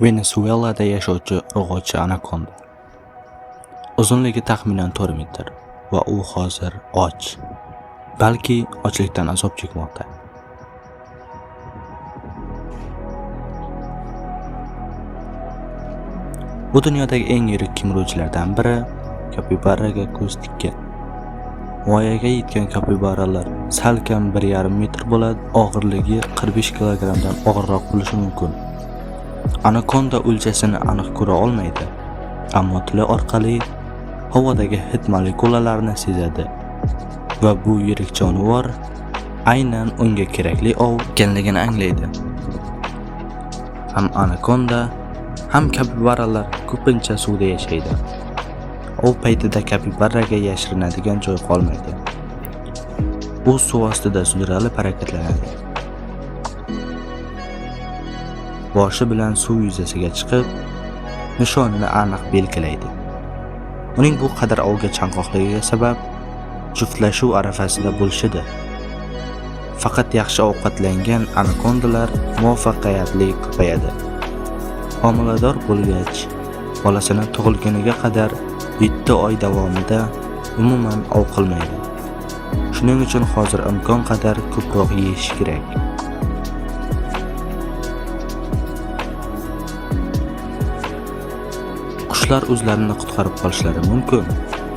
Venesuelada yashovchi urg'ochi anakonda. Uzunligi taxminan 4 metr va u hozir och. Balki ochlikdan azob chekmoqda. Bu dunyodagi eng yirik kemiruvchilardan biri kapibaraga ko'z tikkan. Voyaga yetgan kapibaralar salkam 1,5 metr bo'ladi, og'irligi 45 kilogramdan og'irroq bo'lishi mumkin. Anakonda o'ljasini aniq ko'ra olmaydi, ammo tili orqali havodagi hid molekulalarini sezadi va bu yirik jonivor aynan unga kerakli ov ekanligini anglaydi. Ham anakonda, ham kapibaralar ko'pincha suvda yashaydi. Ov paytida kapibaraga yashirinadigan joy qolmaydi. U suv ostida sudralib harakatlanadi. Boshi bilan suv yuzasiga chiqib, nishonini aniq belgilaydi. Uning bu qadar ovga chanqoqligiga sabab juftlashuv arafasida bo'lishidir. Faqat yaxshi ovqatlangan anakondalar muvaffaqiyatli ko'payadi. Homilador bo'lgach, bolasini tug'ilguniga qadar 7 oy davomida umuman ov qilmaydi. Shuning uchun hozir imkon qadar ko'proq yeyish kerak. Qushlar o'zlarini qutqarib qolishlari mumkin,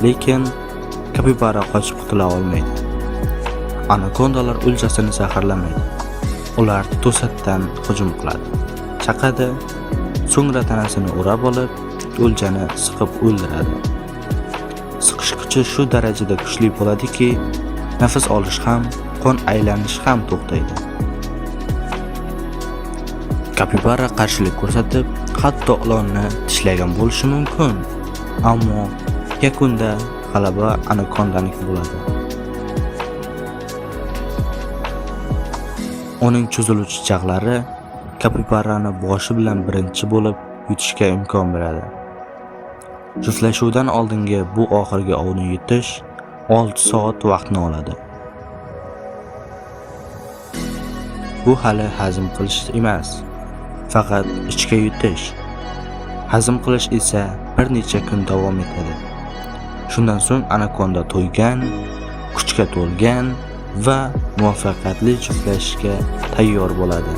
lekin kapibara qochib qutula olmaydi. Anakondalar o'ljasini zaharlamaydi. Ular to'satdan hujum qiladi. Chaqadi, so'ngra tanasini o'rab olib, o'ljani siqib o'ldiradi. Siqish kuchi shu darajada kuchli bo'ladiki, nafas olish ham, qon aylanish ham to'xtaydi. Kapibara qarshilik ko'rsatib, hatto ilonni tishlagan bo'lishi mumkin, ammo yakunda g'alaba anakondaniki bo'ladi. Uning cho'ziluvchi jag'lari kapibarani boshi bilan birinchi bo'lib yutishga imkon beradi. Juftlashuvdan oldingi bu oxirgi ovni yutish 6 soat vaqtni oladi. Bu hali hazm qilish emas, faqat ichga yutish. Hazm qilish esa bir necha kun davom etadi. Shundan so'ng anakonda to'ygan, kuchga to'lgan va muvaffaqiyatli juftlashishga tayyor bo'ladi.